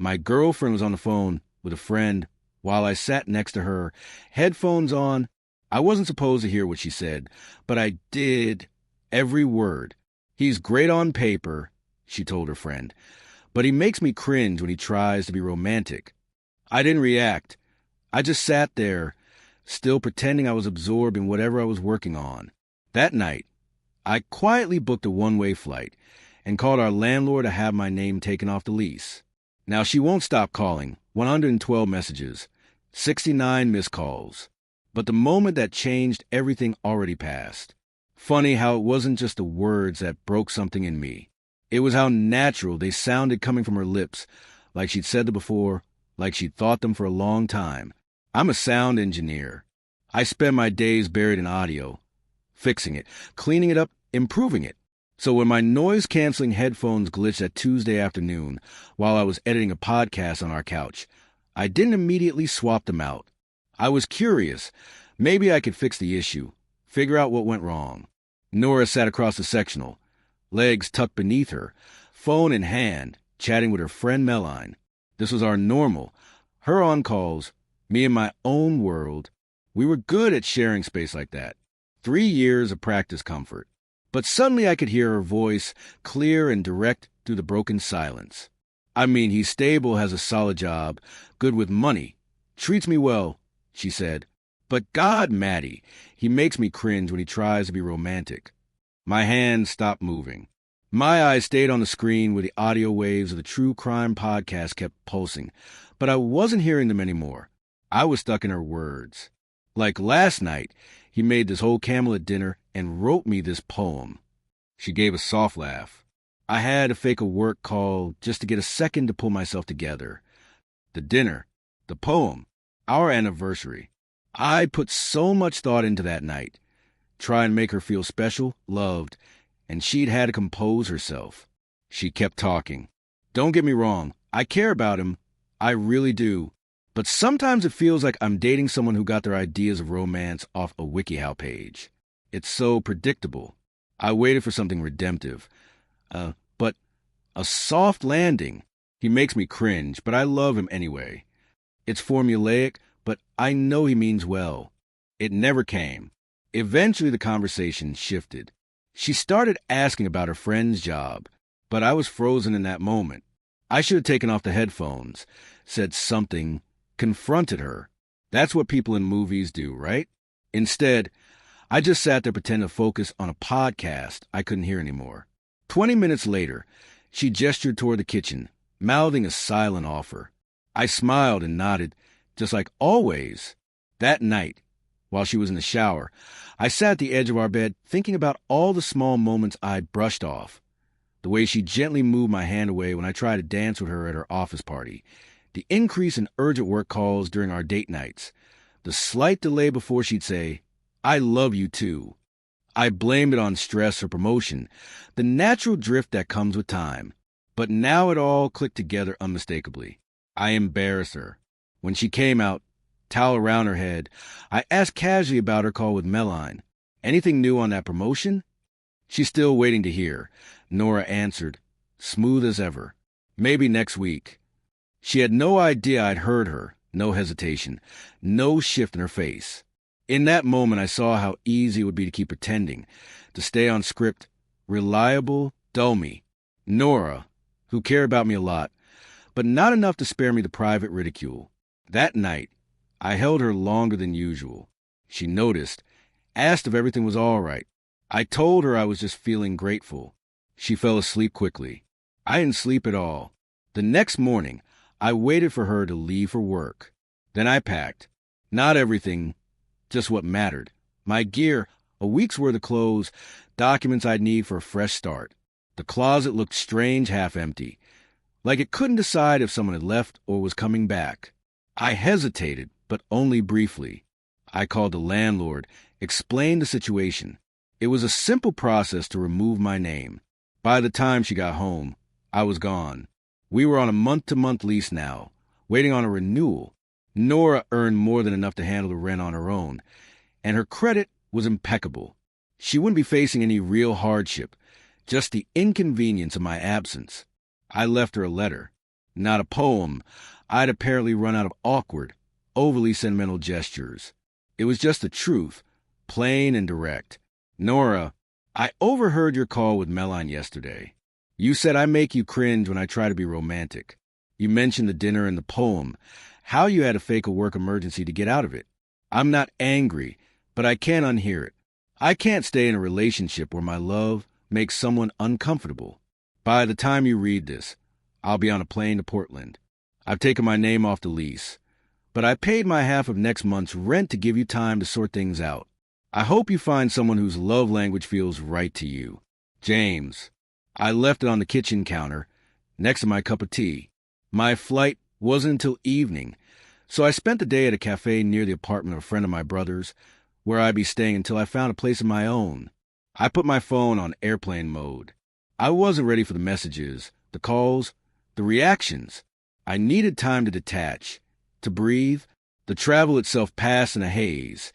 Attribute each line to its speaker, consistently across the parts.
Speaker 1: My girlfriend was on the phone with a friend while I sat next to her, headphones on. I wasn't supposed to hear what she said, but I did. Every word. He's great on paper, she told her friend, but he makes me cringe when he tries to be romantic. I didn't react. I just sat there, still pretending I was absorbed in whatever I was working on. That night, I quietly booked a one-way flight and called our landlord to have my name taken off the lease. Now, she won't stop calling. 112 messages, 69 missed calls. But the moment that changed, everything already passed. Funny how it wasn't just the words that broke something in me. It was how natural they sounded coming from her lips, like she'd said them before, like she'd thought them for a long time. I'm a sound engineer. I spend my days buried in audio, fixing it, cleaning it up, improving it. So when my noise-canceling headphones glitched that Tuesday afternoon while I was editing a podcast on our couch, I didn't immediately swap them out. I was curious. Maybe I could fix the issue, figure out what went wrong. Nora sat across the sectional, legs tucked beneath her, phone in hand, chatting with her friend Meline. This was our normal. Her on calls, me in my own world. We were good at sharing space like that. 3 years of practice comfort. But suddenly I could hear her voice, clear and direct through the broken silence. I mean, he's stable, has a solid job, good with money, treats me well, she said. But God, Maddie, he makes me cringe when he tries to be romantic. My hands stopped moving. My eyes stayed on the screen where the audio waves of the true crime podcast kept pulsing, but I wasn't hearing them anymore. I was stuck in her words. Like last night, he made this whole camel at dinner and wrote me this poem. She gave a soft laugh. I had to fake a work call just to get a second to pull myself together. The dinner, the poem, our anniversary. I put so much thought into that night. Try and make her feel special, loved, and she'd had to compose herself. She kept talking. Don't get me wrong, I care about him. I really do. But sometimes it feels like I'm dating someone who got their ideas of romance off a WikiHow page. It's so predictable. I waited for something redemptive. But a soft landing. He makes me cringe, but I love him anyway. It's formulaic, but I know he means well. It never came. Eventually the conversation shifted. She started asking about her friend's job, but I was frozen in that moment. I should have taken off the headphones, said something, confronted her. That's what people in movies do, right? Instead, I just sat there pretending to focus on a podcast I couldn't hear anymore. 20 minutes later, she gestured toward the kitchen, mouthing a silent offer. I smiled and nodded, just like always. That night, while she was in the shower, I sat at the edge of our bed thinking about all the small moments I'd brushed off. The way she gently moved my hand away when I tried to dance with her at her office party. The increase in urgent work calls during our date nights. The slight delay before she'd say, I love you too. I blamed it on stress or promotion, the natural drift that comes with time. But now it all clicked together unmistakably. I embarrassed her. When she came out, towel around her head, I asked casually about her call with Meline. Anything new on that promotion? She's still waiting to hear. Nora answered, smooth as ever. Maybe next week. She had no idea I'd heard her, no hesitation, no shift in her face. In that moment, I saw how easy it would be to keep pretending, to stay on script, reliable, dull me. Nora, who cared about me a lot, but not enough to spare me the private ridicule. That night, I held her longer than usual. She noticed, asked if everything was all right. I told her I was just feeling grateful. She fell asleep quickly. I didn't sleep at all. The next morning, I waited for her to leave for work. Then I packed. Not everything, just what mattered. My gear, a week's worth of clothes, documents I'd need for a fresh start. The closet looked strange, half empty, like it couldn't decide if someone had left or was coming back. I hesitated, but only briefly. I called the landlord, explained the situation. It was a simple process to remove my name. By the time she got home, I was gone. We were on a month-to-month lease now, waiting on a renewal. Nora earned more than enough to handle the rent on her own, and her credit was impeccable. She wouldn't be facing any real hardship, just the inconvenience of my absence. I left her a letter. not a poem. I'd apparently run out of awkward, overly sentimental gestures. It was just the truth, plain and direct. Nora, I overheard your call with Meline yesterday. You said I make you cringe when I try to be romantic. You mentioned the dinner and the poem, how you had to fake a work emergency to get out of it. I'm not angry, but I can't unhear it. I can't stay in a relationship where my love makes someone uncomfortable. By the time you read this, I'll be on a plane to Portland. I've taken my name off the lease, but I paid my half of next month's rent to give you time to sort things out. I hope you find someone whose love language feels right to you. James. I left it on the kitchen counter, next to my cup of tea. My flight wasn't until evening, so I spent the day at a cafe near the apartment of a friend of my brother's, where I'd be staying until I found a place of my own. I put my phone on airplane mode. I wasn't ready for the messages, the calls, the reactions. I needed time to detach, to breathe. The travel itself passed in a haze,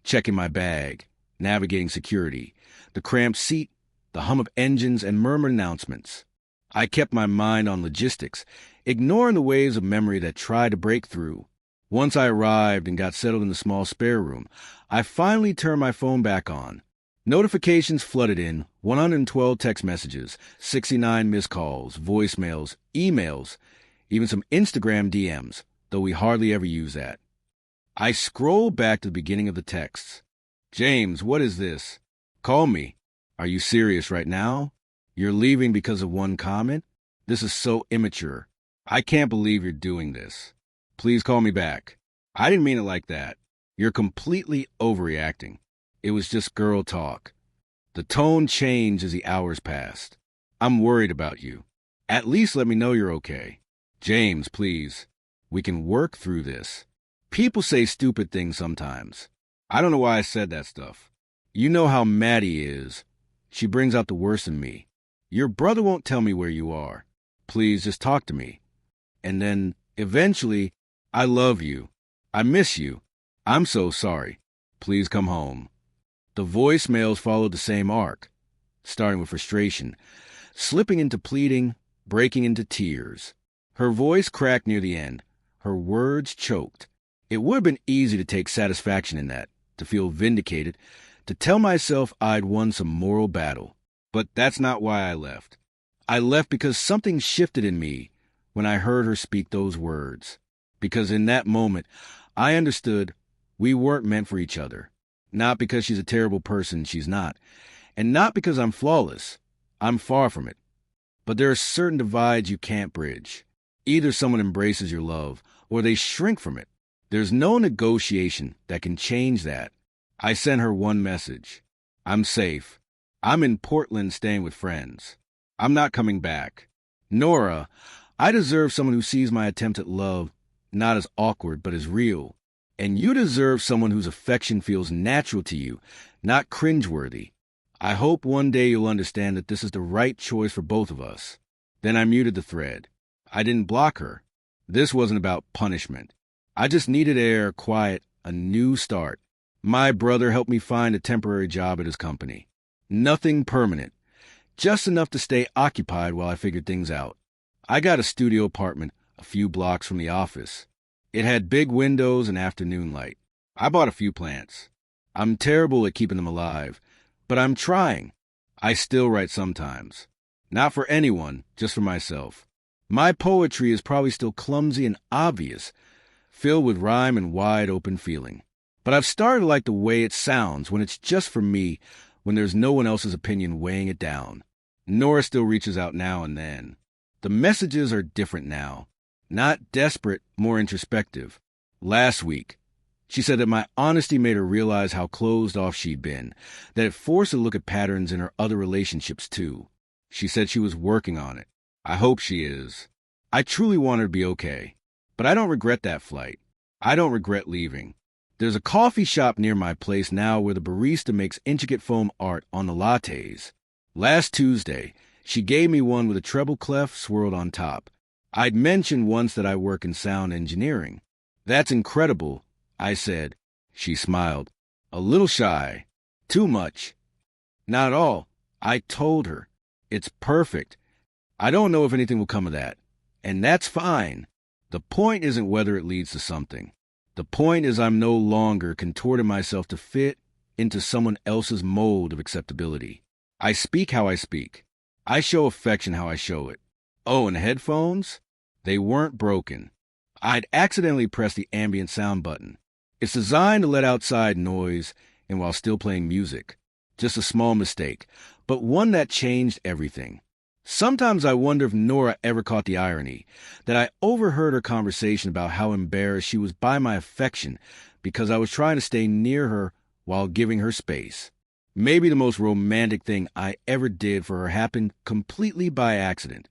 Speaker 1: checking my bag, navigating security, the cramped seat, the hum of engines and murmured announcements. I kept my mind on logistics, ignoring the waves of memory that tried to break through. Once I arrived and got settled in the small spare room, I finally turned my phone back on. Notifications flooded in, 112 text messages, 69 missed calls, voicemails, emails, even some Instagram DMs, though we hardly ever use that. I scrolled back to the beginning of the texts. James, what is this? Call me. Are you serious right now? You're leaving because of one comment? This is so immature. I can't believe you're doing this. Please call me back. I didn't mean it like that. You're completely overreacting. It was just girl talk. The tone changed as the hours passed. I'm worried about you. At least let me know you're okay. James, please. We can work through this. People say stupid things sometimes. I don't know why I said that stuff. You know how Maddie is. She brings out the worst in me. Your brother won't tell me where you are. Please just talk to me. And then, eventually, I love you. I miss you. I'm so sorry. Please come home. The voicemails followed the same arc, starting with frustration, slipping into pleading, breaking into tears. Her voice cracked near the end. Her words choked. It would have been easy to take satisfaction in that, to feel vindicated, to tell myself I'd won some moral battle. But that's not why I left. I left because something shifted in me when I heard her speak those words. Because in that moment, I understood we weren't meant for each other. Not because she's a terrible person, she's not. And not because I'm flawless. I'm far from it. But there are certain divides you can't bridge. Either someone embraces your love, or they shrink from it. There's no negotiation that can change that. I sent her one message. I'm safe. I'm in Portland staying with friends. I'm not coming back. Nora, I deserve someone who sees my attempt at love not as awkward, but as real. And you deserve someone whose affection feels natural to you, not cringeworthy. I hope one day you'll understand that this is the right choice for both of us. Then I muted the thread. I didn't block her. This wasn't about punishment. I just needed air, quiet, a new start. My brother helped me find a temporary job at his company. Nothing permanent. Just enough to stay occupied while I figured things out. I got a studio apartment a few blocks from the office. It had big windows and afternoon light. I bought a few plants. I'm terrible at keeping them alive, but I'm trying. I still write sometimes. Not for anyone, just for myself. My poetry is probably still clumsy and obvious, filled with rhyme and wide-open feeling. But I've started to like the way it sounds when it's just for me, when there's no one else's opinion weighing it down. Nora still reaches out now and then. The messages are different now. Not desperate, more introspective. Last week, she said that my honesty made her realize how closed off she'd been, that it forced her to look at patterns in her other relationships too. She said she was working on it. I hope she is. I truly want her to be okay. But I don't regret that flight. I don't regret leaving. There's a coffee shop near my place now where the barista makes intricate foam art on the lattes. Last Tuesday, she gave me one with a treble clef swirled on top. I'd mentioned once that I work in sound engineering. That's incredible, I said. She smiled. A little shy. Too much. Not at all. I told her. It's perfect. I don't know if anything will come of that. And that's fine. The point isn't whether it leads to something. The point is I'm no longer contorting myself to fit into someone else's mold of acceptability. I speak how I speak. I show affection how I show it. Oh, and the headphones? They weren't broken. I'd accidentally pressed the ambient sound button. It's designed to let outside noise and while still playing music. Just a small mistake, but one that changed everything. Sometimes I wonder if Nora ever caught the irony, that I overheard her conversation about how embarrassed she was by my affection because I was trying to stay near her while giving her space. Maybe the most romantic thing I ever did for her happened completely by accident.